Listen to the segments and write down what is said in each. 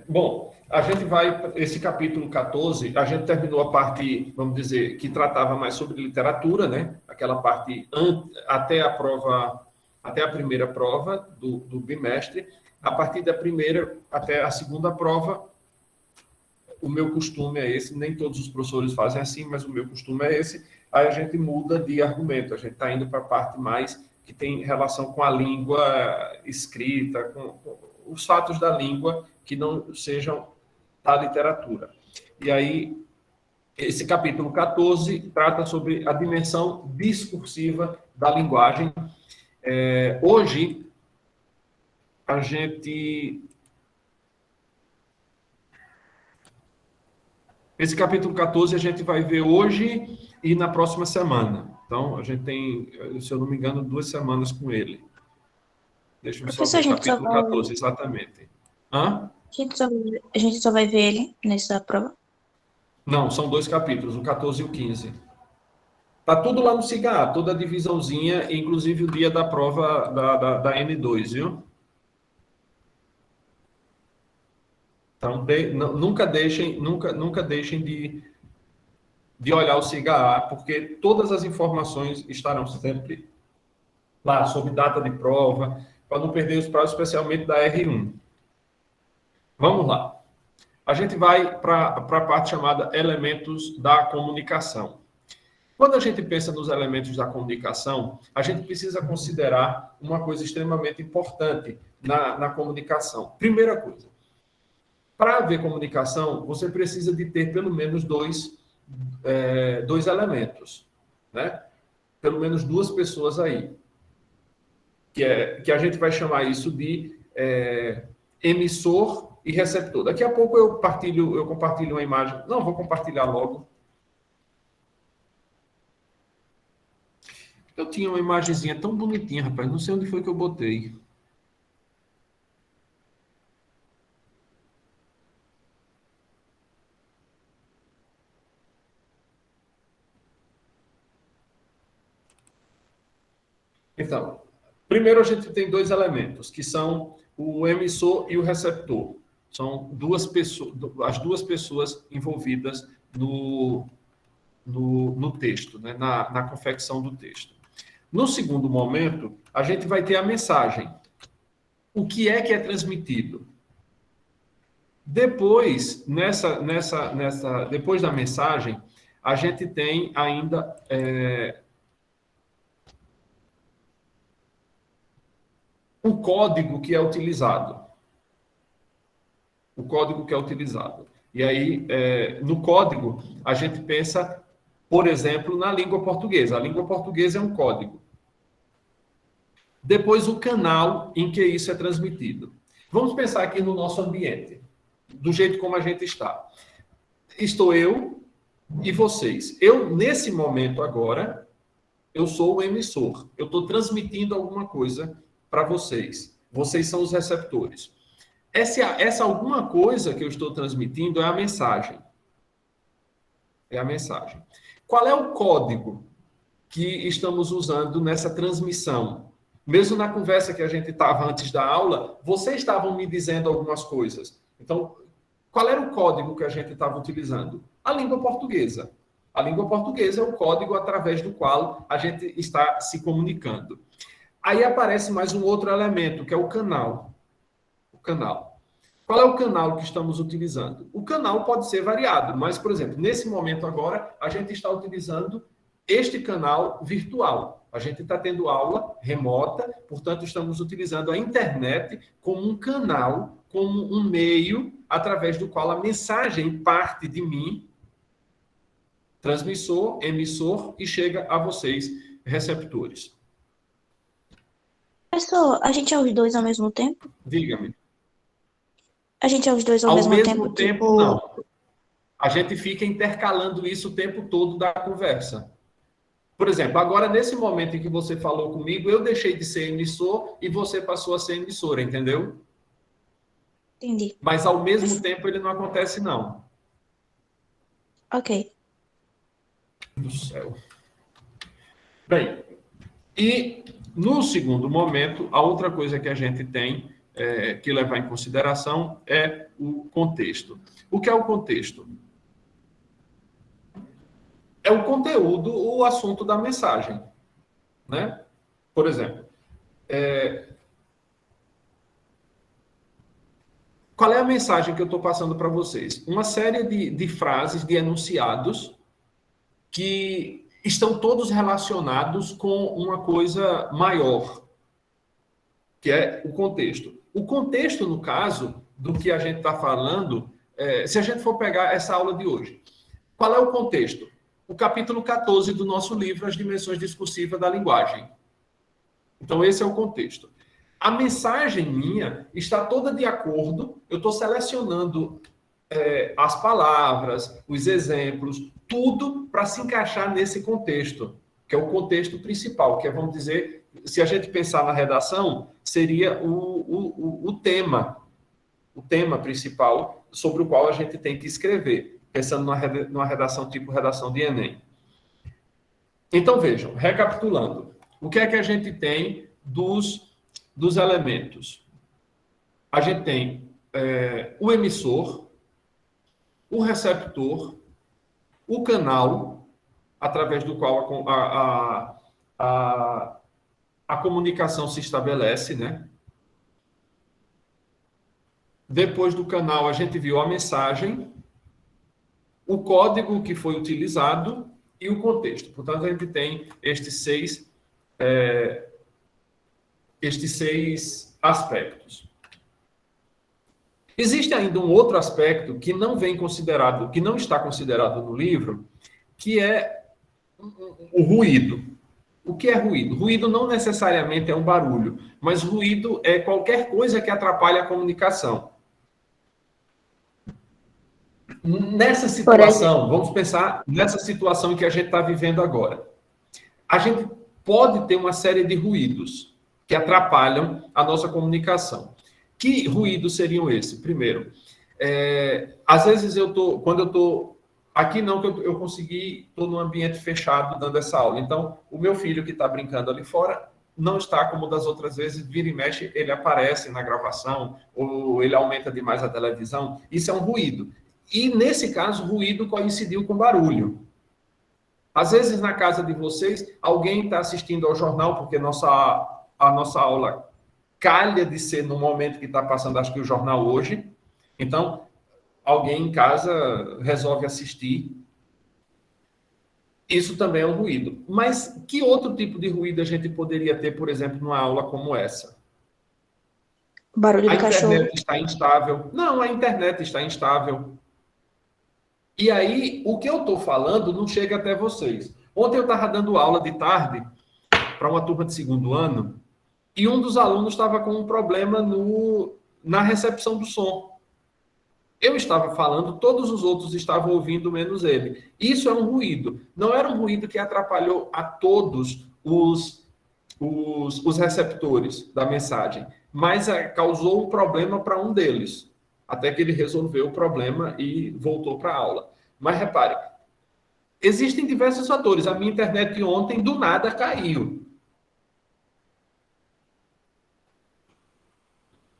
Bom, a gente vai, esse capítulo 14, a gente terminou a parte, vamos dizer, que tratava mais sobre literatura, né? Aquela parte até a prova, até a primeira prova do bimestre. A partir da primeira até a segunda prova, o meu costume é esse, nem todos os professores fazem assim, mas o meu costume é esse. Aí a gente muda de argumento, a gente está indo para a parte mais que tem relação com a língua escrita, com os fatos da língua que não sejam da literatura. E aí, esse capítulo 14 trata sobre a dimensão discursiva da linguagem. Hoje, a gente... Esse capítulo 14 a gente vai ver hoje e na próxima semana. Então, a gente tem, se eu não me engano, 2 semanas com ele. Deixa eu só Professor, ver, capítulo 14, exatamente. Hã? A gente só vai ver ele nessa prova? Não, são 2 capítulos, o 14 e o 15. Tá tudo lá no SIGA, toda a divisãozinha, inclusive o dia da prova da N2, viu? Então, nunca deixem de olhar o SIGA, porque todas as informações estarão sempre lá, sob data de prova, para não perder os prazos, especialmente da R1. Vamos lá. A gente vai para a parte chamada elementos da comunicação. Quando a gente pensa nos elementos da comunicação, a gente precisa considerar uma coisa extremamente importante na comunicação. Primeira coisa, para haver comunicação, você precisa de ter pelo menos dois elementos, né? Pelo menos 2 pessoas aí, que a gente vai chamar isso de emissor e receptor. Daqui a pouco eu compartilho uma imagem. Não, vou compartilhar logo. Eu tinha uma imagenzinha tão bonitinha, rapaz. Não sei onde foi que eu botei. Então, primeiro a gente tem 2 elementos, que são o emissor e o receptor. São as 2 pessoas envolvidas no texto, né? na confecção do texto. No segundo momento, a gente vai ter a mensagem. O que é transmitido? Depois, depois da mensagem, a gente tem ainda o código que é utilizado. O código que é utilizado. E aí, no código, a gente pensa, por exemplo, na língua portuguesa. A língua portuguesa é um código. Depois, o canal em que isso é transmitido. Vamos pensar aqui no nosso ambiente, do jeito como a gente está. Estou eu e vocês. Eu, nesse momento agora, eu sou o emissor. Eu estou transmitindo alguma coisa para vocês. Vocês são os receptores. Essa alguma coisa que eu estou transmitindo é a mensagem. É a mensagem. Qual é o código que estamos usando nessa transmissão? Mesmo na conversa que a gente estava antes da aula, vocês estavam me dizendo algumas coisas. Então, qual era o código que a gente estava utilizando? A língua portuguesa. A língua portuguesa é o código através do qual a gente está se comunicando. Aí aparece mais um outro elemento, que é o canal. O canal. Qual é o canal que estamos utilizando? O canal pode ser variado, mas, por exemplo, nesse momento agora, a gente está utilizando este canal virtual. A gente está tendo aula remota, portanto, estamos utilizando a internet como um canal, como um meio através do qual a mensagem parte de mim, transmissor, emissor, e chega a vocês, receptores. Professor, a gente é os dois ao mesmo tempo? Diga-me. A gente é os dois ao Ao mesmo mesmo tempo, tempo, tipo... não. A gente fica intercalando isso o tempo todo da conversa. Por exemplo, agora, nesse momento em que você falou comigo, eu deixei de ser emissor e você passou a ser emissora, entendeu? Entendi. Mas, ao mesmo tempo, ele não acontece, não. Ok. Do céu. Bem, e no segundo momento, a outra coisa que a gente tem que levar em consideração é o contexto. O que é o contexto? É o conteúdo, o assunto da mensagem, né? Por exemplo, qual é a mensagem que eu estou passando para vocês? Uma série de frases, de enunciados, que estão todos relacionados com uma coisa maior, que é o contexto. O contexto, no caso, do que a gente está falando, se a gente for pegar essa aula de hoje, qual é o contexto? O capítulo 14 do nosso livro, As Dimensões Discursivas da Linguagem. Então, esse é o contexto. A mensagem minha está toda de acordo, eu estou selecionando as palavras, os exemplos, tudo para se encaixar nesse contexto, que é o contexto principal, que é, vamos dizer, se a gente pensar na redação, seria o tema principal sobre o qual a gente tem que escrever, pensando numa redação tipo redação de Enem. Então, vejam, recapitulando, o que é que a gente tem dos elementos? A gente tem o emissor, o receptor, o canal, através do qual a comunicação se estabelece, né? Depois do canal, a gente viu a mensagem, o código que foi utilizado e o contexto. Portanto, a gente tem estes seis aspectos. Existe ainda um outro aspecto que não vem considerado, que não está considerado no livro, que é o ruído. O que é ruído? Ruído não necessariamente é um barulho, mas ruído é qualquer coisa que atrapalhe a comunicação. Nessa situação, vamos pensar nessa situação em que a gente está vivendo agora. A gente pode ter uma série de ruídos que atrapalham a nossa comunicação. Que ruídos seriam esses? Primeiro, às vezes quando eu estou aqui não, que eu consegui, estou num ambiente fechado dando essa aula. Então, o meu filho que está brincando ali fora não está como das outras vezes, vira e mexe, ele aparece na gravação, ou ele aumenta demais a televisão. Isso é um ruído. E, nesse caso, ruído coincidiu com barulho. Às vezes, na casa de vocês, alguém está assistindo ao jornal, porque a nossa aula calha de ser no momento que está passando, acho que o jornal hoje. Então, alguém em casa resolve assistir. Isso também é um ruído. Mas que outro tipo de ruído a gente poderia ter, por exemplo, numa aula como essa? Barulho do cachorro. A internet está instável. Não, a internet está instável. E aí, o que eu estou falando não chega até vocês. Ontem eu estava dando aula de tarde para uma turma de segundo ano e um dos alunos estava com um problema na recepção do som. Eu estava falando, todos os outros estavam ouvindo, menos ele. Isso é um ruído. Não era um ruído que atrapalhou a todos os receptores da mensagem, mas causou um problema para um deles, até que ele resolveu o problema e voltou para a aula. Mas repare, existem diversos fatores. A minha internet ontem, do nada, caiu.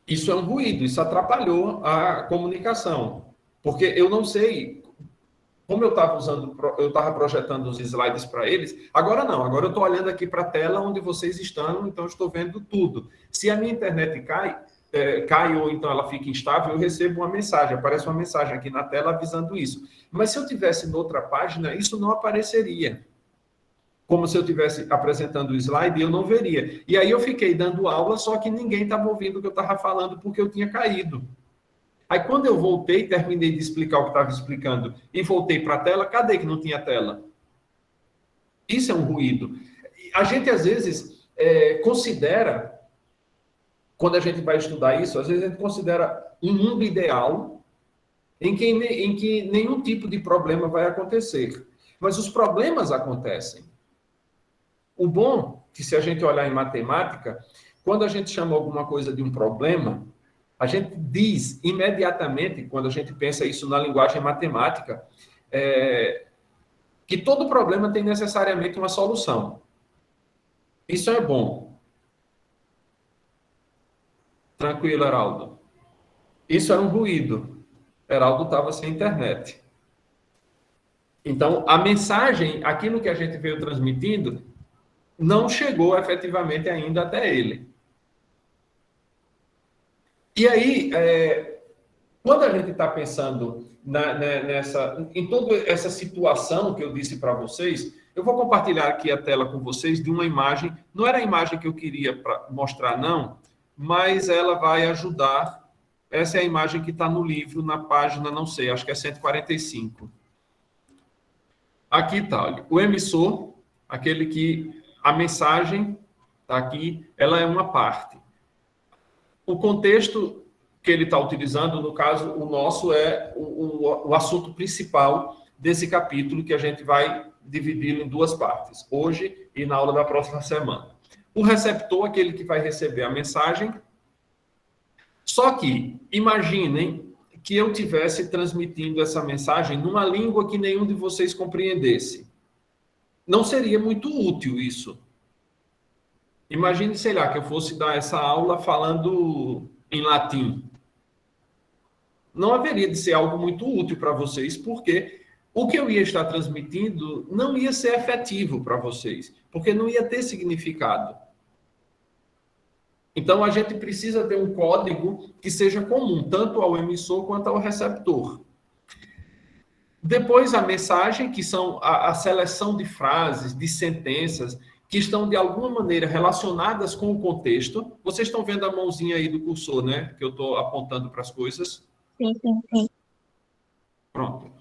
Isso é um ruído, isso atrapalhou a comunicação. Porque eu não sei, como eu estava projetando os slides para eles, agora não, agora eu estou olhando aqui para a tela onde vocês estão, então eu estou vendo tudo. Se a minha internet cai ou então ela fica instável, eu recebo uma mensagem, aparece uma mensagem aqui na tela avisando isso. Mas se eu tivesse noutra página, isso não apareceria. Como se eu estivesse apresentando o slide e eu não veria. E aí eu fiquei dando aula, só que ninguém estava ouvindo o que eu estava falando porque eu tinha caído. Aí quando eu voltei, terminei de explicar o que estava explicando e voltei para a tela, cadê que não tinha tela? Isso é um ruído. A gente, às vezes, considera, quando a gente vai estudar isso, às vezes a gente considera um mundo ideal em que nenhum tipo de problema vai acontecer. Mas os problemas acontecem. O bom, que se a gente olhar em matemática, quando a gente chama alguma coisa de um problema, a gente diz imediatamente, quando a gente pensa isso na linguagem matemática, que todo problema tem necessariamente uma solução. Isso é bom. Tranquilo, Heraldo. Isso era um ruído. Heraldo estava sem internet. Então, a mensagem, aquilo que a gente veio transmitindo, não chegou efetivamente ainda até ele. E aí, quando a gente está pensando em toda essa situação que eu disse para vocês, eu vou compartilhar aqui a tela com vocês de uma imagem. Não era a imagem que eu queria mostrar, não, mas ela vai ajudar. Essa é a imagem que está no livro, na página, não sei, acho que é 145. Aqui está, olha, o emissor, aquele que a mensagem está aqui, ela é uma parte. O contexto que ele está utilizando, no caso, o nosso é o assunto principal desse capítulo, que a gente vai dividi-lo em duas partes, hoje e na aula da próxima semana. O receptor, aquele que vai receber a mensagem. Só que, imaginem que eu estivesse transmitindo essa mensagem numa língua que nenhum de vocês compreendesse. Não seria muito útil isso. Imagine, sei lá, que eu fosse dar essa aula falando em latim. Não haveria de ser algo muito útil para vocês, porque o que eu ia estar transmitindo não ia ser efetivo para vocês, porque não ia ter significado. Então, a gente precisa ter um código que seja comum, tanto ao emissor quanto ao receptor. Depois, a mensagem, que são a seleção de frases, de sentenças, que estão, de alguma maneira, relacionadas com o contexto. Vocês estão vendo a mãozinha aí do cursor, né? Que eu estou apontando para as coisas. Sim, sim, sim. Pronto.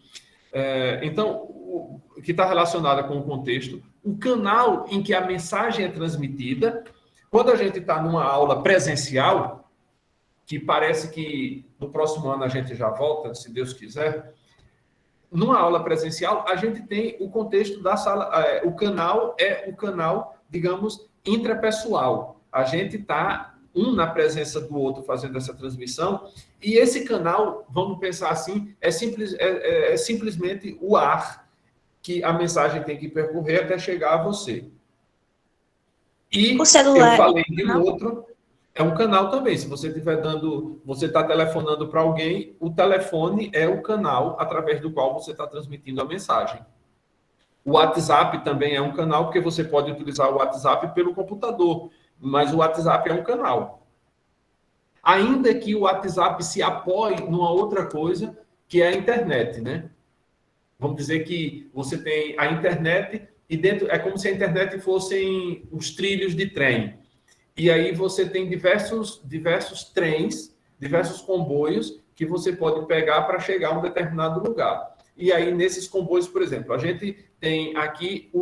Então, que está relacionada com o contexto. O canal em que a mensagem é transmitida. Quando a gente está numa aula presencial, que parece que no próximo ano a gente já volta, se Deus quiser, numa aula presencial, a gente tem o contexto da sala, o canal é o canal, digamos, intrapessoal. A gente está um na presença do outro fazendo essa transmissão, e esse canal, vamos pensar assim, é simplesmente o ar que a mensagem tem que percorrer até chegar a você. E o celular, eu falei de um outro, é um canal também. Se você estiver você está telefonando para alguém, o telefone é o canal através do qual você está transmitindo a mensagem. O WhatsApp também é um canal, porque você pode utilizar o WhatsApp pelo computador, mas o WhatsApp é um canal. Ainda que o WhatsApp se apoie numa outra coisa, que é a internet, né? Vamos dizer que você tem a internet e dentro é como se a internet fossem os trilhos de trem. E aí você tem diversos trens, diversos comboios que você pode pegar para chegar a um determinado lugar. E aí, nesses comboios, por exemplo, a gente tem aqui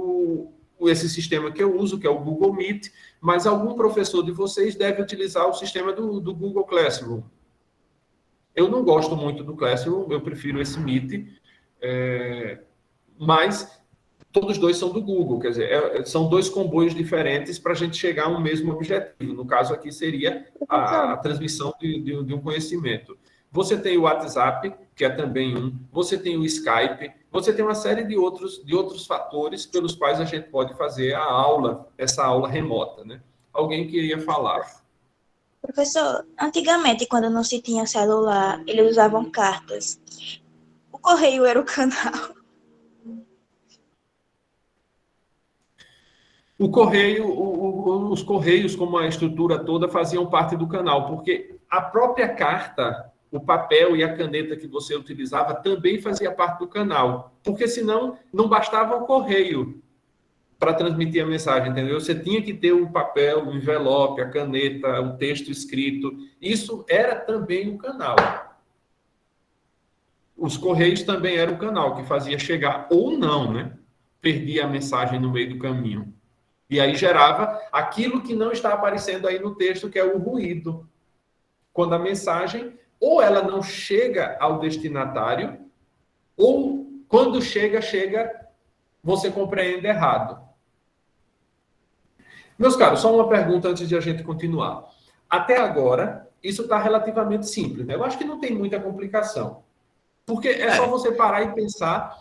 esse sistema que eu uso, que é o Google Meet, mas algum professor de vocês deve utilizar o sistema do Google Classroom. Eu não gosto muito do Classroom, eu prefiro esse Meet, mas todos dois são do Google, quer dizer, são dois comboios diferentes para a gente chegar a um mesmo objetivo. No caso aqui seria a transmissão de um conhecimento. Você tem o WhatsApp, que é também você tem o Skype, você tem uma série de outros fatores pelos quais a gente pode fazer essa aula remota, né? Alguém queria falar? Professor, antigamente, quando não se tinha celular, eles usavam cartas. O correio era o canal. O correio, os correios, como a estrutura toda, faziam parte do canal, porque a própria carta, o papel e a caneta que você utilizava também fazia parte do canal, porque senão não bastava o correio para transmitir a mensagem, entendeu? Você tinha que ter um papel, um envelope, a caneta, o texto escrito. Isso era também um canal. Os correios também eram o canal que fazia chegar ou não, né? Perdia a mensagem no meio do caminho. E aí gerava aquilo que não está aparecendo aí no texto, que é o ruído. Quando a mensagem, ou ela não chega ao destinatário, ou quando chega, você compreende errado. Meus caros, só uma pergunta antes de a gente continuar. Até agora, isso está relativamente simples, né? Eu acho que não tem muita complicação. Porque é só você parar e pensar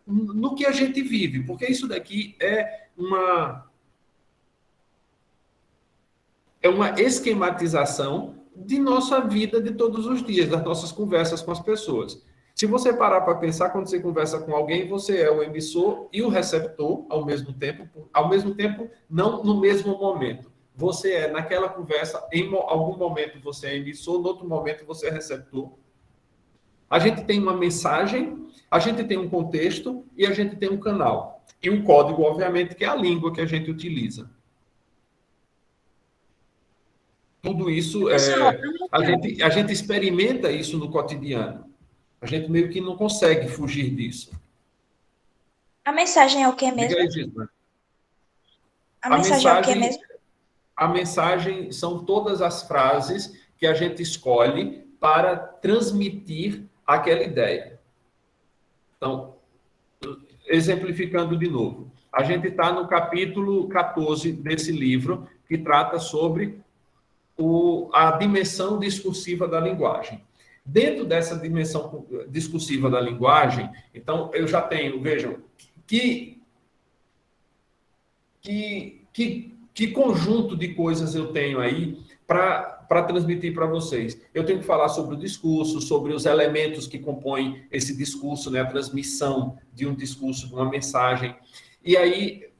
no que a gente vive. Porque isso daqui é uma esquematização de nossa vida de todos os dias, das nossas conversas com as pessoas. Se você parar para pensar, quando você conversa com alguém, você é o emissor e o receptor ao mesmo tempo, não no mesmo momento. Você é, naquela conversa, em algum momento você é emissor, no outro momento você é receptor. A gente tem uma mensagem, a gente tem um contexto e a gente tem um canal. E um código, obviamente, que é a língua que a gente utiliza. Tudo isso, Pessoal, a gente experimenta isso no cotidiano. A gente meio que não consegue fugir disso. a mensagem é o que Diga mesmo? aí, Gisele. A A mensagem é o que mensagem, mesmo? a mensagem são todas as frases que a gente escolhe para transmitir aquela ideia. Então, exemplificando de novo, a gente está no capítulo 14 desse livro, que trata sobre a dimensão discursiva da linguagem. Dentro dessa dimensão discursiva da linguagem, então, eu já tenho, vejam, que conjunto de coisas eu tenho aí para transmitir para vocês. Eu tenho que falar sobre o discurso, sobre os elementos que compõem esse discurso, né, a transmissão de um discurso, de uma mensagem. E aí,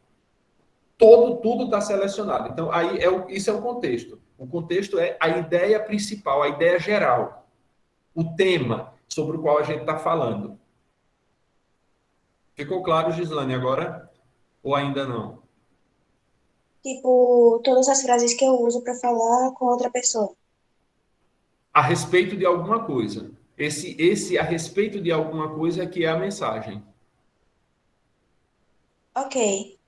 tudo está selecionado. Então, aí isso é o contexto. O contexto é a ideia principal, a ideia geral, o tema sobre o qual a gente está falando. Ficou claro, Gislane, agora? Ou ainda não? Tipo, todas as frases que eu uso para falar com outra pessoa. A respeito de alguma coisa. Esse a respeito de alguma coisa que é a mensagem. Ok,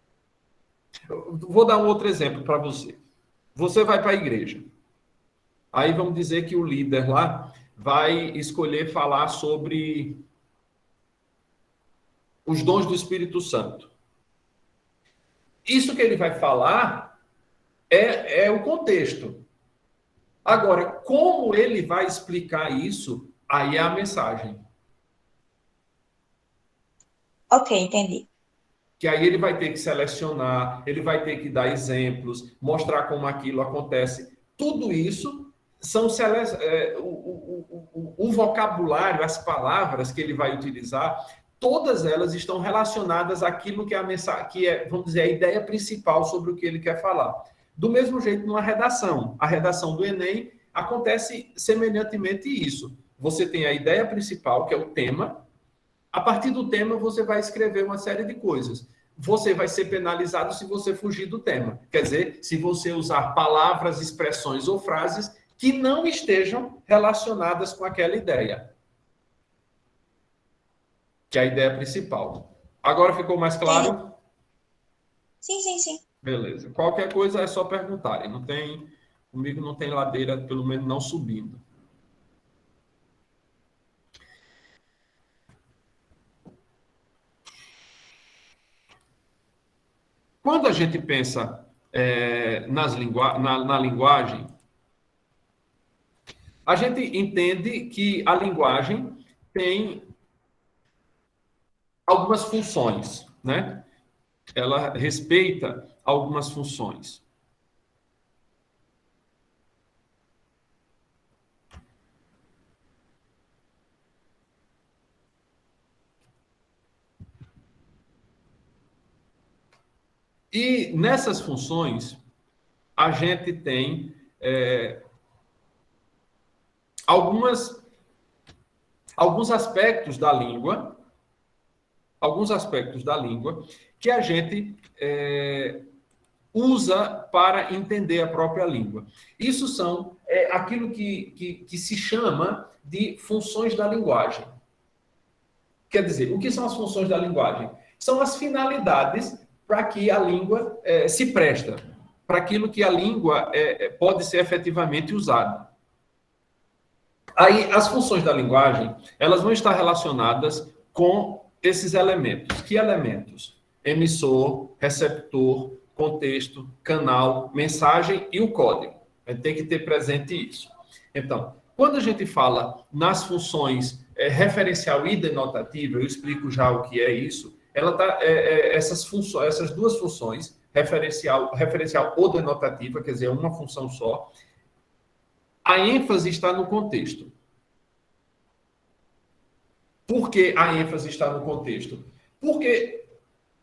Vou dar um outro exemplo para você. Você vai para a igreja. Aí vamos dizer que o líder lá vai escolher falar sobre os dons do Espírito Santo. Isso que ele vai falar é o contexto. Agora, como ele vai explicar isso, aí é a mensagem. ok, entendi. Que aí ele vai ter que selecionar, ele vai ter que dar exemplos, mostrar como aquilo acontece. Tudo isso são o vocabulário, as palavras que ele vai utilizar, todas elas estão relacionadas àquilo que é a mensagem, que é, vamos dizer, a ideia principal sobre o que ele quer falar. Do mesmo jeito, numa redação. A redação do Enem acontece semelhantemente isso. Você tem a ideia principal, que é o tema. A partir do tema, você vai escrever uma série de coisas. Você vai ser penalizado se você fugir do tema. Quer dizer, se você usar palavras, expressões ou frases que não estejam relacionadas com aquela ideia. Que é a ideia principal. Agora ficou mais Entendi. claro? Sim, sim, sim. Beleza. Qualquer coisa é só perguntarem. Comigo não tem ladeira, pelo menos não subindo. Quando a gente pensa na linguagem, a gente entende que a linguagem tem algumas funções, né? Ela respeita algumas funções. E nessas funções, a gente tem alguns aspectos da língua, que a gente usa para entender a própria língua. Isso são aquilo que se chama de funções da linguagem. Quer dizer, o que são as funções da linguagem? São as finalidades para que a língua se presta, para aquilo que a língua pode ser efetivamente usada. Aí, as funções da linguagem, elas vão estar relacionadas com esses elementos. Que elementos? Emissor, receptor, contexto, canal, mensagem e o código. A gente tem que ter presente isso. Então, quando a gente fala nas funções referencial e denotativa, eu explico já o que é isso. Essas duas funções, referencial ou denotativa, quer dizer, uma função só, A ênfase está no contexto. Por que a ênfase está no contexto? Porque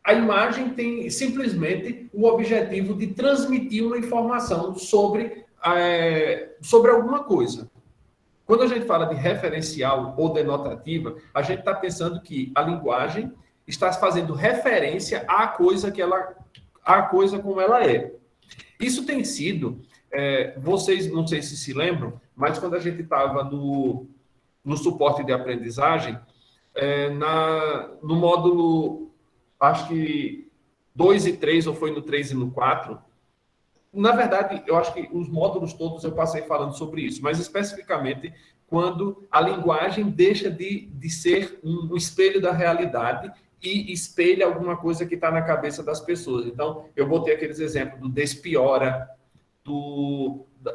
a imagem tem simplesmente o objetivo de transmitir uma informação sobre alguma coisa. Quando a gente fala de referencial ou denotativa, a gente está pensando que a linguagem está fazendo referência à coisa como ela é. Isso tem sido, vocês não sei se lembram, mas quando a gente estava no suporte de aprendizagem, no módulo, acho que 2 e 3, ou foi no 3 e no 4, na verdade, eu acho que os módulos todos eu passei falando sobre isso, mas especificamente quando a linguagem deixa de ser um espelho da realidade e espelha alguma coisa que está na cabeça das pessoas. Então, eu botei aqueles exemplos do despiora,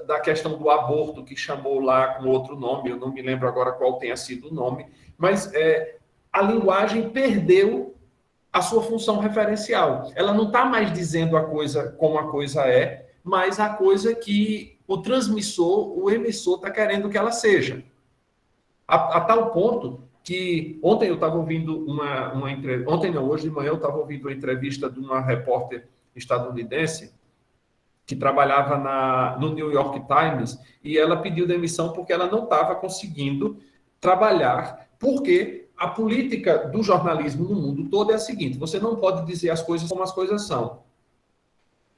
da questão do aborto, que chamou lá com outro nome, eu não me lembro agora qual tenha sido o nome, mas a linguagem perdeu a sua função referencial. Ela não está mais dizendo a coisa como a coisa é, mas a coisa que o transmissor, o emissor, está querendo que ela seja. A tal ponto que ontem eu estava ouvindo uma entrevista, ontem não, hoje de manhã eu estava ouvindo uma entrevista de uma repórter estadunidense que trabalhava no New York Times, e ela pediu demissão porque ela não estava conseguindo trabalhar, porque a política do jornalismo no mundo todo é a seguinte: você não pode dizer as coisas como as coisas são,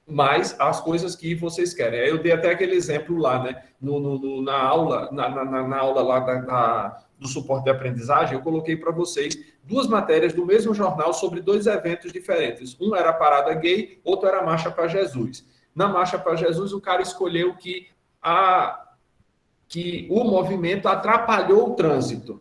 mas as coisas que vocês querem. Eu dei até aquele exemplo lá, né? Na aula, na aula lá do suporte de aprendizagem, eu coloquei para vocês 2 matérias do mesmo jornal sobre 2 eventos diferentes. Um era a Parada Gay, outro era a Marcha para Jesus. Na Marcha para Jesus, o cara escolheu que o movimento atrapalhou o trânsito.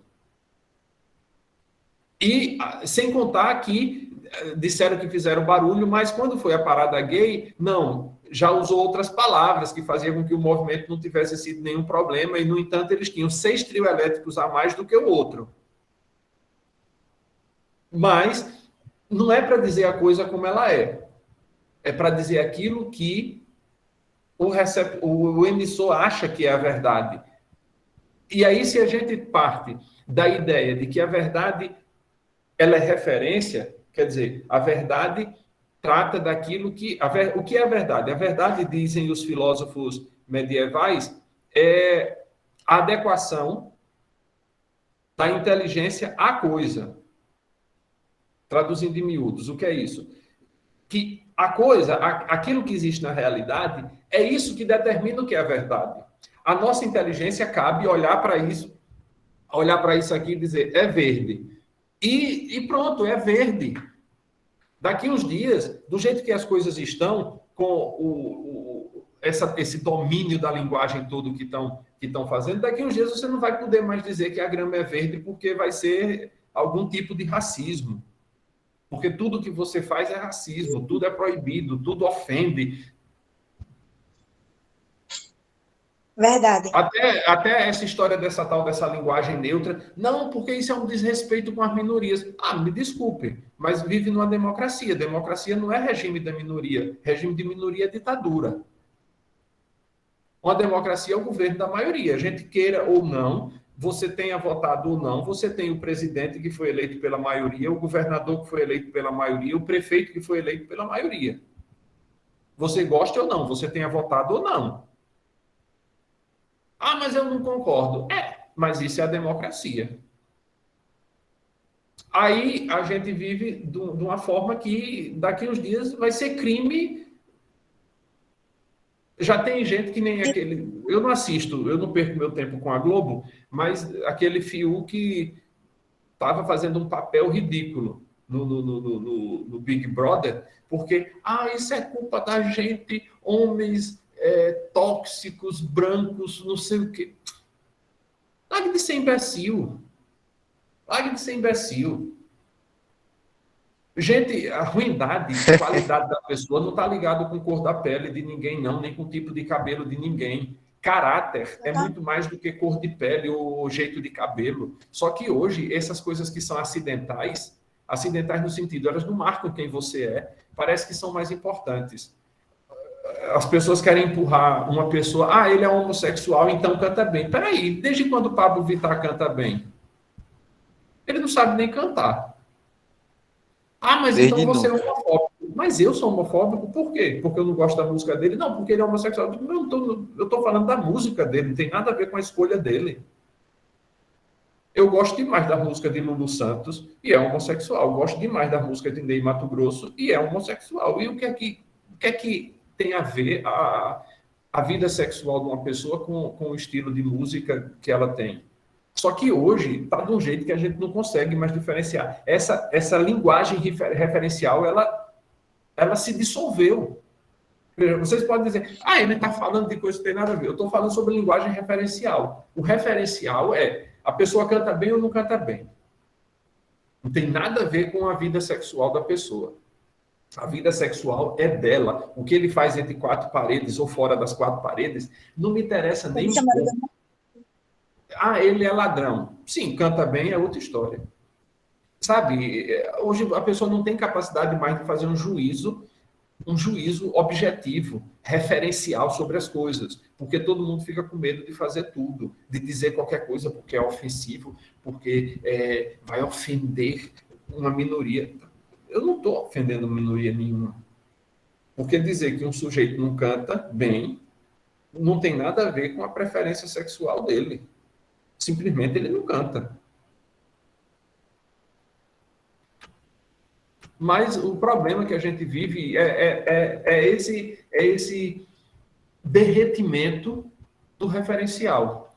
E sem contar que disseram que fizeram barulho, mas quando foi a parada gay, não, já usou outras palavras que faziam com que o movimento não tivesse sido nenhum problema, e, no entanto, eles tinham 6 trios elétricos a mais do que o outro. Mas não é para dizer a coisa como ela é. É para dizer aquilo que o emissor acha que é a verdade. E aí, se a gente parte da ideia de que a verdade ela é referência, quer dizer, a verdade trata daquilo que... o que é a verdade? A verdade, dizem os filósofos medievais, é a adequação da inteligência à coisa. Traduzindo em miúdos, o que é isso? Que a coisa, aquilo que existe na realidade, é isso que determina o que é a verdade. A nossa inteligência cabe olhar para isso aqui e dizer, é verde. E pronto, é verde. Daqui uns dias, do jeito que as coisas estão, com esse domínio da linguagem todo que estão fazendo, daqui uns dias você não vai poder mais dizer que a grama é verde, porque vai ser algum tipo de racismo. Porque tudo que você faz é racismo, tudo é proibido, tudo ofende. Verdade. Até essa história dessa linguagem neutra, não, porque isso é um desrespeito com as minorias. Me desculpe, mas vive numa democracia. Democracia não é regime da minoria. Regime de minoria é ditadura. Uma democracia é o governo da maioria. A gente queira ou não, você tenha votado ou não, você tem o presidente que foi eleito pela maioria, o governador que foi eleito pela maioria, o prefeito que foi eleito pela maioria. Você gosta ou não, você tenha votado ou não. Mas eu não concordo. Mas isso é a democracia. Aí a gente vive de uma forma que daqui uns dias vai ser crime. Já tem gente que nem aquele... Eu não assisto, eu não perco meu tempo com a Globo, mas aquele Fiuk estava fazendo um papel ridículo no Big Brother, porque isso é culpa da gente, homens... tóxicos, brancos, não sei o quê. Largue de ser imbecil. Largue de ser imbecil. Gente, a ruindade, a qualidade da pessoa não está ligado com a cor da pele de ninguém, não, nem com o tipo de cabelo de ninguém. Caráter é muito mais do que cor de pele ou jeito de cabelo. Só que hoje, essas coisas que são acidentais no sentido, elas não marcam quem você é, parece que são mais importantes. as pessoas querem empurrar uma pessoa, ele é homossexual, então canta bem. Peraí, desde quando o Pablo Vittar canta bem? Ele não sabe nem cantar. Mas então Desde você é nunca. homofóbico. Mas eu sou homofóbico, por quê? Porque eu não gosto da música dele? Não, porque ele é homossexual. Eu estou falando da música dele, não tem nada a ver com a escolha dele. Eu gosto demais da música de Lulu Santos e é homossexual. Eu gosto demais da música de Ney Matogrosso e é homossexual. E o que é que tem a ver a vida sexual de uma pessoa com o estilo de música que ela tem? Só que hoje está de um jeito que a gente não consegue mais diferenciar. Essa linguagem referencial, ela se dissolveu. Vocês podem dizer, ele está falando de coisa que tem nada a ver. Eu estou falando sobre linguagem referencial. O referencial é a pessoa canta bem ou não canta bem. Não tem nada a ver com a vida sexual da pessoa. A vida sexual é dela. O que ele faz entre quatro paredes ou fora das quatro paredes não me interessa nem um pouco. Ele é ladrão. Sim, canta bem é outra história. Sabe, hoje a pessoa não tem capacidade mais de fazer um juízo objetivo, referencial sobre as coisas, porque todo mundo fica com medo de fazer tudo, de dizer qualquer coisa porque é ofensivo, porque vai ofender uma minoria. Eu não estou ofendendo minoria nenhuma. Porque dizer que um sujeito não canta bem não tem nada a ver com a preferência sexual dele. Simplesmente ele não canta. Mas o problema que a gente vive é esse derretimento do referencial.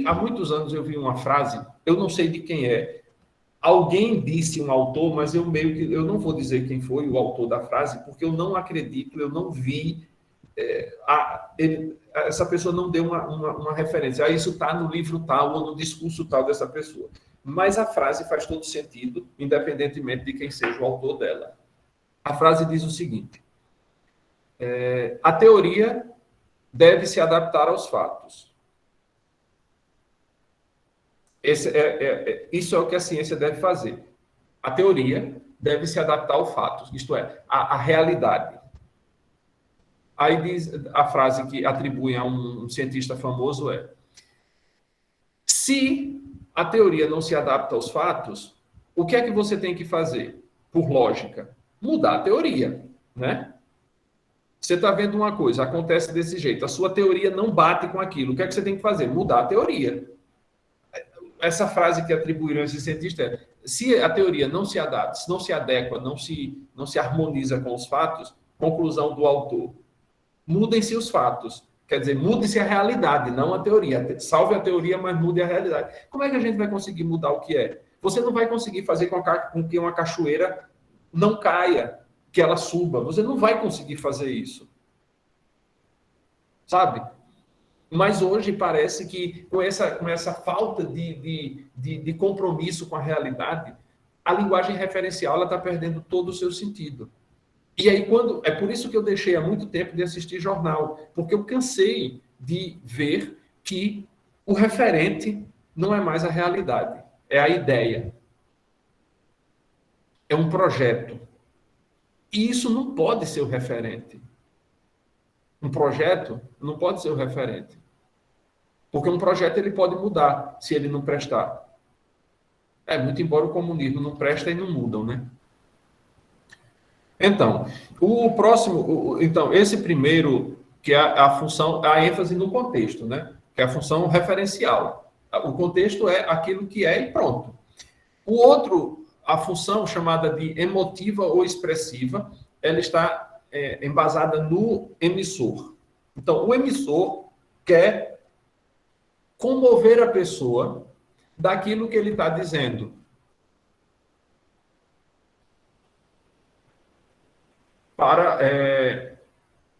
Há muitos anos eu vi uma frase, eu não sei de quem é. Alguém disse, um autor, mas eu não vou dizer quem foi o autor da frase, porque eu não acredito, eu não vi, essa pessoa não deu uma referência. Isso está no livro tal ou no discurso tal dessa pessoa. Mas a frase faz todo sentido, independentemente de quem seja o autor dela. A frase diz o seguinte: a teoria deve se adaptar aos fatos. Isso é o que a ciência deve fazer. A teoria deve se adaptar aos fatos, isto é, à realidade. Aí diz a frase que atribuem a um cientista famoso se a teoria não se adapta aos fatos, o que é que você tem que fazer? Por lógica, mudar a teoria, né? Você está vendo uma coisa, acontece desse jeito, a sua teoria não bate com aquilo. O que é que você tem que fazer? Mudar a teoria. Essa frase que atribuíram a esse cientista é: se a teoria não se adapta, não se adequa, não se harmoniza com os fatos, conclusão do autor, mudem-se os fatos. Quer dizer, mude-se a realidade, não a teoria. Salve a teoria, mas mude a realidade. Como é que a gente vai conseguir mudar o que é? Você não vai conseguir fazer com que uma cachoeira não caia, que ela suba. Você não vai conseguir fazer isso. Sabe? Mas hoje parece que com essa falta de compromisso com a realidade, a linguagem referencial está perdendo todo o seu sentido. E aí, é por isso que eu deixei há muito tempo de assistir jornal, porque eu cansei de ver que o referente não é mais a realidade, é a ideia. É um projeto. E isso não pode ser o referente. Um projeto não pode ser o referente. Porque um projeto ele pode mudar se ele não prestar. Muito embora o comunismo não presta e não mudam, né? Então, o próximo, esse primeiro, que é a função, a ênfase no contexto, né? Que é a função referencial. O contexto é aquilo que é e pronto. O outro, a função chamada de emotiva ou expressiva, ela está embasada no emissor. Então, o emissor quer comover a pessoa daquilo que ele está dizendo.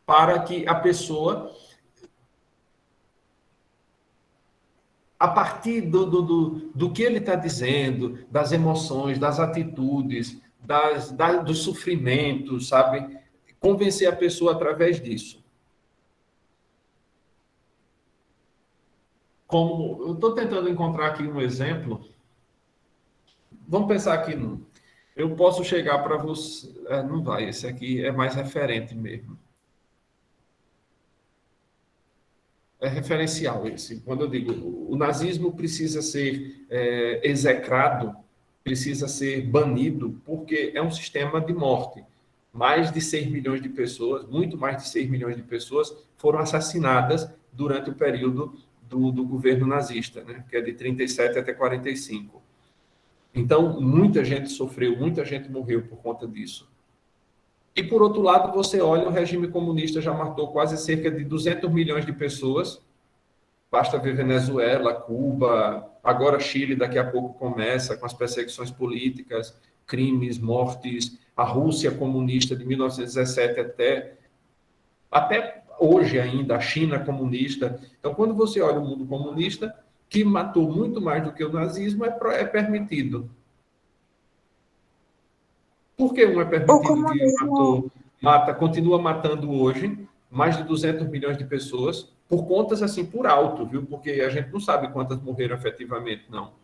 Para que a pessoa, a partir do que ele está dizendo, das emoções, das atitudes, dos sofrimentos, sabe? Convencer a pessoa através disso. Como eu estou tentando encontrar aqui um exemplo. Vamos pensar aqui no... Eu posso chegar para você... não vai, esse aqui é mais referente mesmo. é referencial esse. Quando eu digo o nazismo precisa ser execrado, precisa ser banido, porque é um sistema de morte. Mais de 6 milhões de pessoas, muito mais de 6 milhões de pessoas foram assassinadas durante o período do governo nazista, né? Que é de 37 até 45. Então, muita gente sofreu, muita gente morreu por conta disso. E, por outro lado, você olha, o regime comunista já matou quase cerca de 200 milhões de pessoas. Basta ver Venezuela, Cuba, agora Chile, daqui a pouco começa com as perseguições políticas, crimes, mortes. A Rússia comunista de 1917 até hoje ainda, a China comunista. Então, quando você olha o mundo comunista, que matou muito mais do que o nazismo, é permitido. Por que um é O permitido que comunismo, continua matando hoje mais de 200 milhões de pessoas, por contas assim, por alto, viu? Porque a gente não sabe quantas morreram efetivamente, não.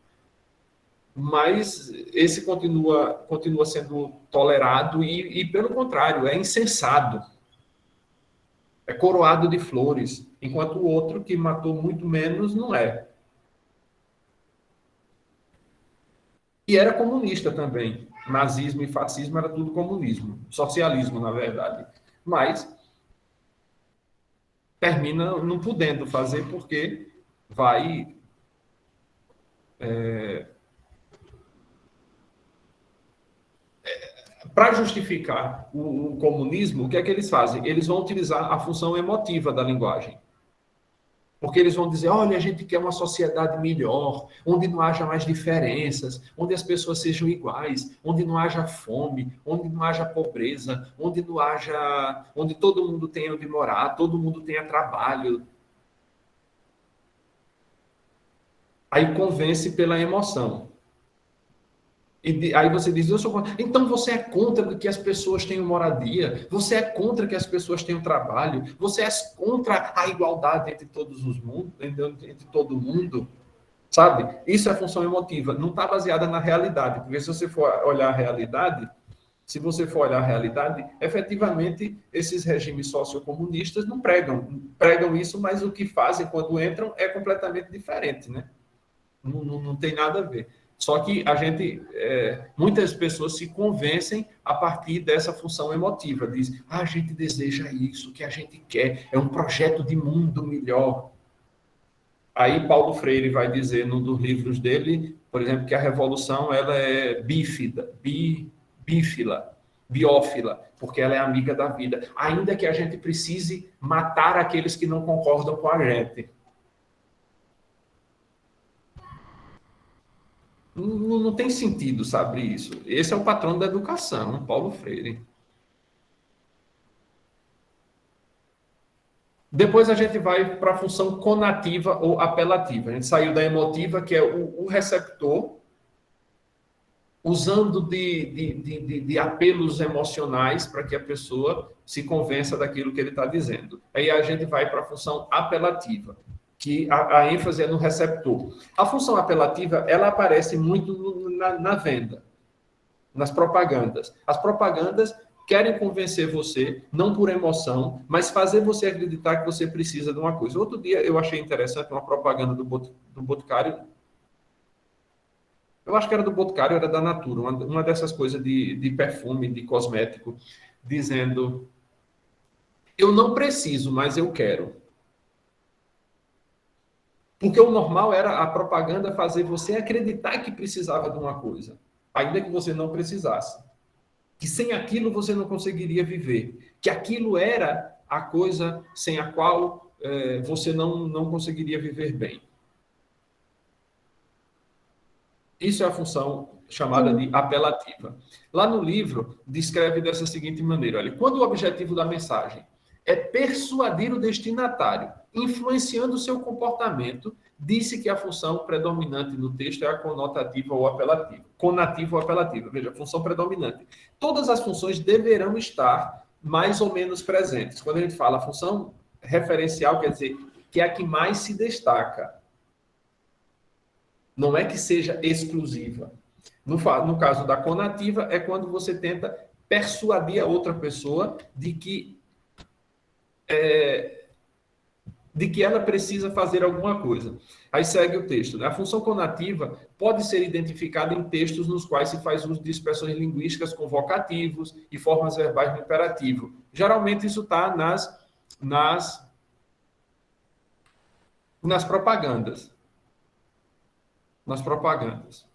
Mas esse continua sendo tolerado e, pelo contrário, é incensado. É coroado de flores, enquanto o outro, que matou muito menos, não é. E era comunista também. Nazismo e fascismo era tudo comunismo. Socialismo, na verdade. Mas termina não podendo fazer porque vai... Para justificar o comunismo, o que é que eles fazem? Eles vão utilizar a função emotiva da linguagem. Porque eles vão dizer, olha, a gente quer uma sociedade melhor, onde não haja mais diferenças, onde as pessoas sejam iguais, onde não haja fome, onde não haja pobreza, onde todo mundo tenha onde morar, todo mundo tenha trabalho. Aí convence pela emoção. Aí você diz, eu sou contra. Então você é contra que as pessoas tenham moradia, você é contra que as pessoas tenham trabalho, você é contra a igualdade entre todos os mundos, entre todo mundo, sabe? Isso é função emotiva, não está baseada na realidade, porque se você for olhar a realidade, efetivamente esses regimes sociocomunistas não pregam isso, mas o que fazem quando entram é completamente diferente, né? Não tem nada a ver. Só que muitas pessoas se convencem a partir dessa função emotiva. Diz, a gente deseja isso, o que a gente quer, é um projeto de mundo melhor. Aí Paulo Freire vai dizer num dos livros dele, por exemplo, que a revolução ela é biófila, porque ela é amiga da vida. Ainda que a gente precise matar aqueles que não concordam com a gente. Não tem sentido, sabe isso? Esse é o patrão da educação, Paulo Freire. Depois a gente vai para a função conativa ou apelativa. A gente saiu da emotiva, que é o receptor, usando de apelos emocionais para que a pessoa se convença daquilo que ele está dizendo. Aí a gente vai para a função apelativa, que a ênfase é no receptor. A função apelativa, ela aparece muito na venda, nas propagandas. As propagandas querem convencer você, não por emoção, mas fazer você acreditar que você precisa de uma coisa. Outro dia eu achei interessante uma propaganda do Boticário, eu acho que era do Boticário, era da Natura, uma dessas coisas de perfume, de cosmético, dizendo, eu não preciso, mas eu quero. Porque o normal era a propaganda fazer você acreditar que precisava de uma coisa, ainda que você não precisasse. Que sem aquilo você não conseguiria viver. Que aquilo era a coisa sem a qual você não conseguiria viver bem. Isso é a função chamada de apelativa. Lá no livro, descreve dessa seguinte maneira. Olha, quando o objetivo da mensagem é persuadir o destinatário, influenciando o seu comportamento, disse que a função predominante no texto é a conotativa ou apelativa. Conativa ou apelativa. Veja, a função predominante. Todas as funções deverão estar mais ou menos presentes. Quando a gente fala função referencial, quer dizer que é a que mais se destaca. Não é que seja exclusiva. No caso da conativa, é quando você tenta persuadir a outra pessoa de que de que ela precisa fazer alguma coisa. Aí segue o texto, né? A função conativa pode ser identificada em textos nos quais se faz uso de expressões linguísticas com vocativos e formas verbais no imperativo. Geralmente isso está nas propagandas. Nas propagandas.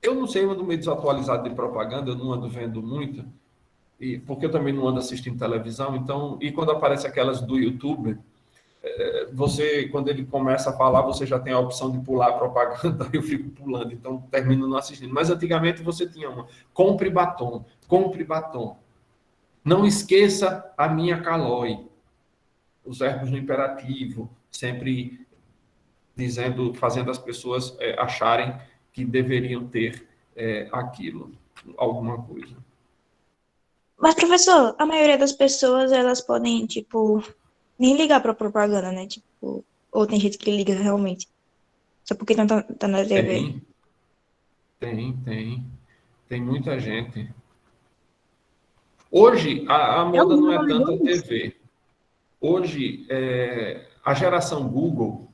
Eu não sei, eu ando meio desatualizado de propaganda, eu não ando vendo muito, porque eu também não ando assistindo televisão, então, e quando aparece aquelas do YouTube, você, quando ele começa a falar, você já tem a opção de pular a propaganda, eu fico pulando, então termino não assistindo. Mas antigamente você tinha uma, compre batom, compre batom. Não esqueça a minha calói. Os verbos no imperativo, sempre dizendo, fazendo as pessoas acharem que deveriam ter aquilo, alguma coisa. Mas, professor, a maioria das pessoas, elas podem, tipo, nem ligar pra propaganda, né? Tipo, ou tem gente que liga realmente. Só porque não tá na TV. Tem muita gente. Hoje, a Eu moda não não é tanto a ligo isso. TV. Hoje, a geração Google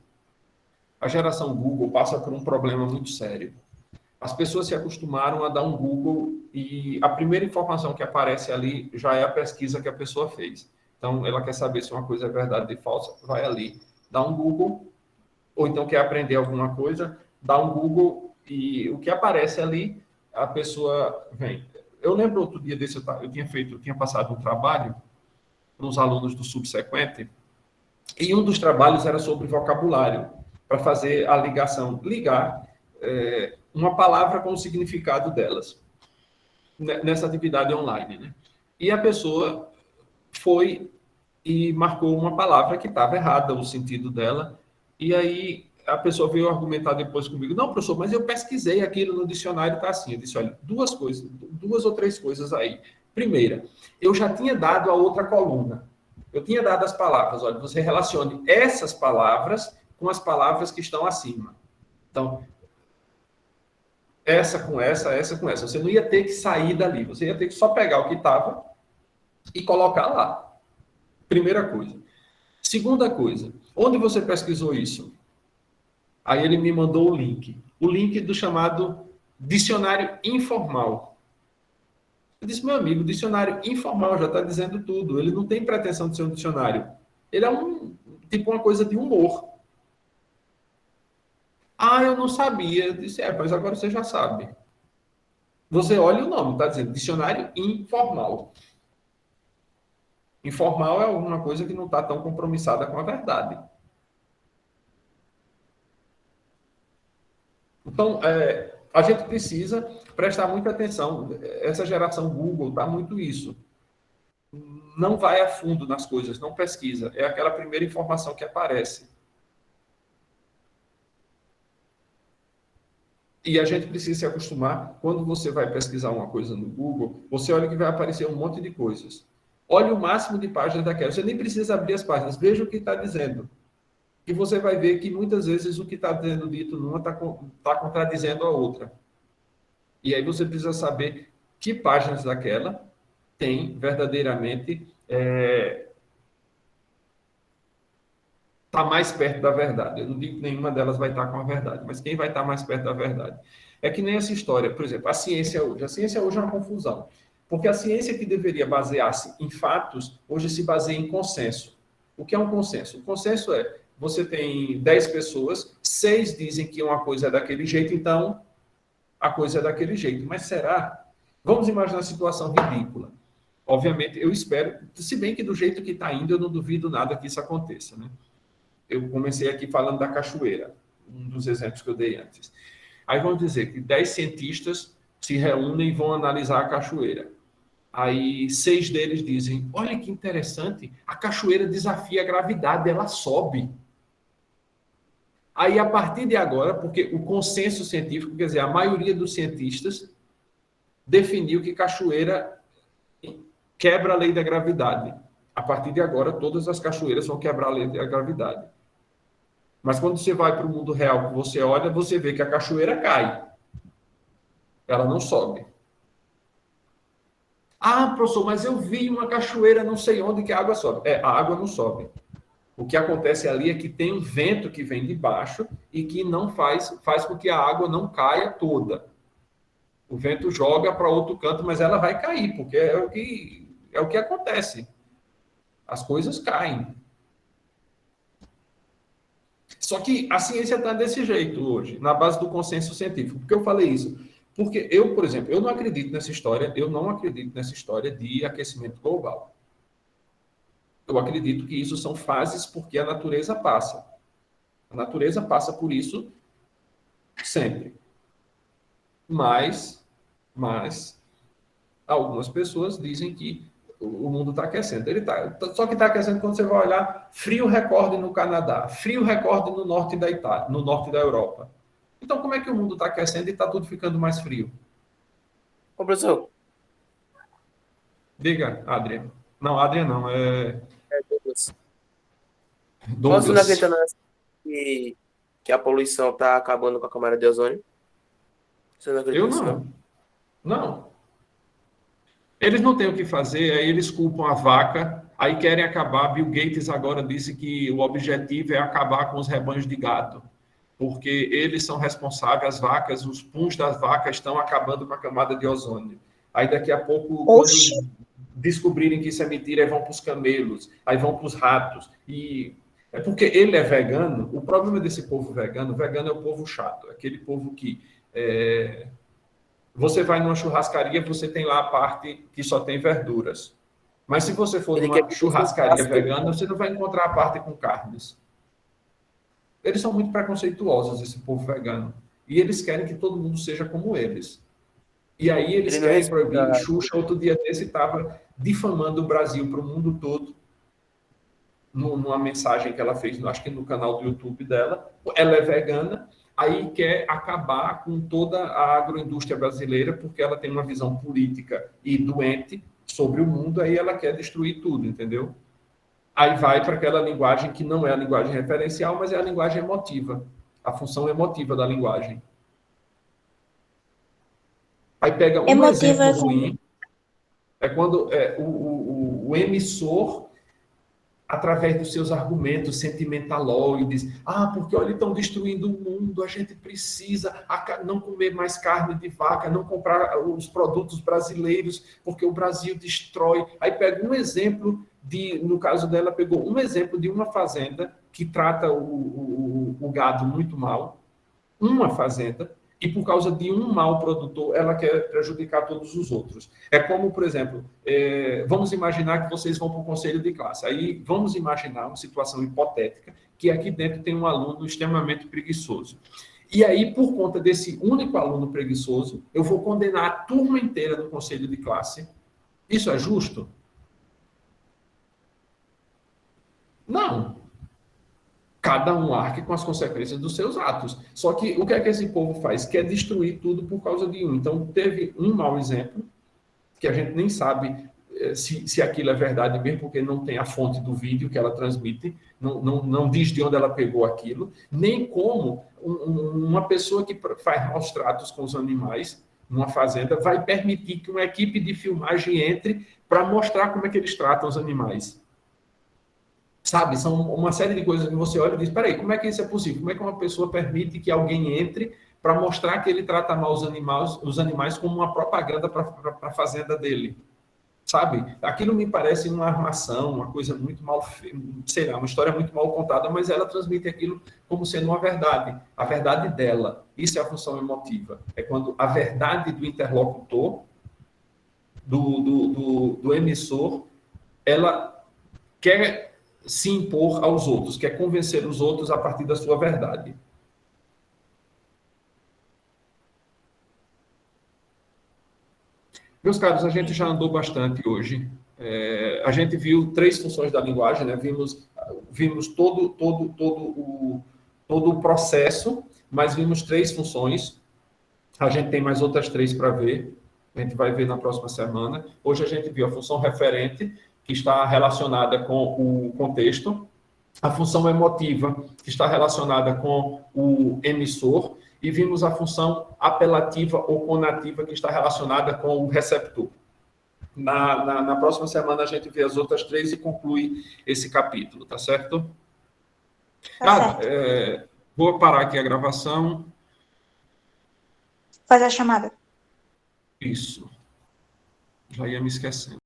passa por um problema muito sério. As pessoas se acostumaram a dar um Google e a primeira informação que aparece ali já é a pesquisa que a pessoa fez. Então, ela quer saber se uma coisa é verdade ou falsa, vai ali, dá um Google, ou então quer aprender alguma coisa, dá um Google e o que aparece ali, a pessoa vem. Eu lembro outro dia desse, eu tinha passado um trabalho para os alunos do subsequente, e um dos trabalhos era sobre vocabulário, para fazer a ligação, ligar uma palavra com o significado delas, nessa atividade online. Né? E a pessoa foi e marcou uma palavra que estava errada, o sentido dela, e aí a pessoa veio argumentar depois comigo, não, professor, mas eu pesquisei aquilo no dicionário, está assim. Eu disse, olha, duas ou três coisas aí. Primeira, eu já tinha dado a outra coluna. Eu tinha dado as palavras, olha, você relacione essas palavras com as palavras que estão acima. Então, essa com essa com essa. Você não ia ter que sair dali, você ia ter que só pegar o que estava e colocar lá. Primeira coisa. Segunda coisa, onde você pesquisou isso? Aí ele me mandou o link do chamado dicionário informal. Eu disse, meu amigo, o dicionário informal já está dizendo tudo. Ele não tem pretensão de ser um dicionário. Ele é tipo uma coisa de humor. Ah, eu não sabia. Eu disse, mas agora você já sabe. Você olha o nome, está dizendo dicionário informal. Informal é alguma coisa que não está tão compromissada com a verdade. Então, a gente precisa prestar muita atenção. Essa geração Google dá muito isso. Não vai a fundo nas coisas, não pesquisa. É aquela primeira informação que aparece. E a gente precisa se acostumar, quando você vai pesquisar uma coisa no Google, você olha que vai aparecer um monte de coisas. Olhe o máximo de páginas daquela. Você nem precisa abrir as páginas, veja o que está dizendo. E você vai ver que muitas vezes o que está sendo dito numa está contradizendo a outra. E aí você precisa saber que páginas daquela tem verdadeiramente está mais perto da verdade. Eu não digo que nenhuma delas vai estar com a verdade, mas quem vai estar mais perto da verdade? É que nem essa história, por exemplo, a ciência hoje. A ciência hoje é uma confusão, porque a ciência que deveria basear-se em fatos, hoje se baseia em consenso. O que é um consenso? O consenso é, você tem 10 pessoas, 6 dizem que uma coisa é daquele jeito, então a coisa é daquele jeito. Mas será? Vamos imaginar a situação ridícula. Obviamente, eu espero, se bem que do jeito que está indo, eu não duvido nada que isso aconteça, né? Eu comecei aqui falando da cachoeira, um dos exemplos que eu dei antes. Aí vamos dizer que 10 cientistas se reúnem e vão analisar a cachoeira. Aí 6 deles dizem, olha que interessante, a cachoeira desafia a gravidade, ela sobe. Aí, a partir de agora, porque o consenso científico, quer dizer, a maioria dos cientistas definiu que cachoeira quebra a lei da gravidade. A partir de agora, todas as cachoeiras vão quebrar a lei da gravidade. Mas quando você vai para o mundo real, que você olha, você vê que a cachoeira cai. Ela não sobe. Ah, professor, mas eu vi uma cachoeira não sei onde que a água sobe. A água não sobe. O que acontece ali é que tem um vento que vem de baixo e que não faz com que a água não caia toda. O vento joga para outro canto, mas ela vai cair, porque é o que acontece. As coisas caem. Só que a ciência está desse jeito hoje, na base do consenso científico. Por que eu falei isso? Porque eu, por exemplo, eu não acredito nessa história de aquecimento global. Eu acredito que isso são fases porque a natureza passa. A natureza passa por isso sempre. Mas algumas pessoas dizem que o mundo está aquecendo. Só que está aquecendo quando você vai olhar frio recorde no Canadá, frio recorde no norte da Itália, no norte da Europa. Então, como é que o mundo está aquecendo e está tudo ficando mais frio? Ô, professor. Diga, Adrian. Não, Adrian não, é Douglas. Douglas. Você não acredita que a poluição está acabando com a camada de ozônio? Você não acredita nisso, não? Não. Eles não têm o que fazer, aí eles culpam a vaca, aí querem acabar. Bill Gates agora disse que o objetivo é acabar com os rebanhos de gado, porque eles são responsáveis, as vacas, os puns das vacas estão acabando com a camada de ozônio. Aí daqui a pouco, quando descobrirem que isso é mentira, aí vão para os camelos, aí vão para os ratos. E é porque ele é vegano. O problema desse povo vegano é o povo chato, aquele povo que... Você vai numa churrascaria, você tem lá a parte que só tem verduras. Mas se você for numa churrascaria vegana, você não vai encontrar a parte com carnes. Eles são muito preconceituosos, esse povo vegano. E eles querem que todo mundo seja como eles. E aí eles querem proibir. Xuxa, outro dia desse, estava difamando o Brasil para o mundo todo, numa mensagem que ela fez, acho que no canal do YouTube dela. Ela é vegana, aí quer acabar com toda a agroindústria brasileira, porque ela tem uma visão política e doente sobre o mundo, aí ela quer destruir tudo, entendeu? Aí vai para aquela linguagem que não é a linguagem referencial, mas é a linguagem emotiva, a função emotiva da linguagem. Aí pega um exemplo ruim, é quando o emissor, através dos seus argumentos sentimentaloides, porque olha, estão destruindo o mundo, a gente precisa não comer mais carne de vaca, não comprar os produtos brasileiros, porque o Brasil destrói. Aí pega um exemplo, no caso dela, pegou um exemplo de uma fazenda que trata o gado muito mal, uma fazenda, e por causa de um mau produtor, ela quer prejudicar todos os outros. É como, por exemplo, vamos imaginar que vocês vão para o conselho de classe. Aí vamos imaginar uma situação hipotética, que aqui dentro tem um aluno extremamente preguiçoso. E aí, por conta desse único aluno preguiçoso, eu vou condenar a turma inteira do conselho de classe. Isso é justo? Não. Cada um arque com as consequências dos seus atos. Só que o que é que esse povo faz? Quer destruir tudo por causa de um. Então, teve um mau exemplo, que a gente nem sabe se aquilo é verdade mesmo, porque não tem a fonte do vídeo que ela transmite, não diz de onde ela pegou aquilo, nem como uma pessoa que faz maus tratos com os animais numa fazenda vai permitir que uma equipe de filmagem entre para mostrar como é que eles tratam os animais. Sabe, são uma série de coisas que você olha e diz, peraí, como é que isso é possível? Como é que uma pessoa permite que alguém entre para mostrar que ele trata mal os animais como uma propaganda para a fazenda dele? Sabe? Aquilo me parece uma armação, uma coisa muito mal, sei lá, uma história muito mal contada, mas ela transmite aquilo como sendo uma verdade, a verdade dela. Isso é a função emotiva. É quando a verdade do interlocutor, do emissor, ela quer se impor aos outros, quer convencer os outros a partir da sua verdade. Meus caros, a gente já andou bastante hoje. A gente viu 3 funções da linguagem, né? Vimos todo o processo, mas vimos 3 funções. A gente tem mais outras 3 para ver. A gente vai ver na próxima semana. Hoje a gente viu a função referente, que está relacionada com o contexto, a função emotiva, que está relacionada com o emissor, e vimos a função apelativa ou conativa, que está relacionada com o receptor. Na próxima semana a gente vê as outras 3 e conclui esse capítulo, tá certo? Tá certo. Vou parar aqui a gravação. Faz a chamada. Isso. Já ia me esquecendo.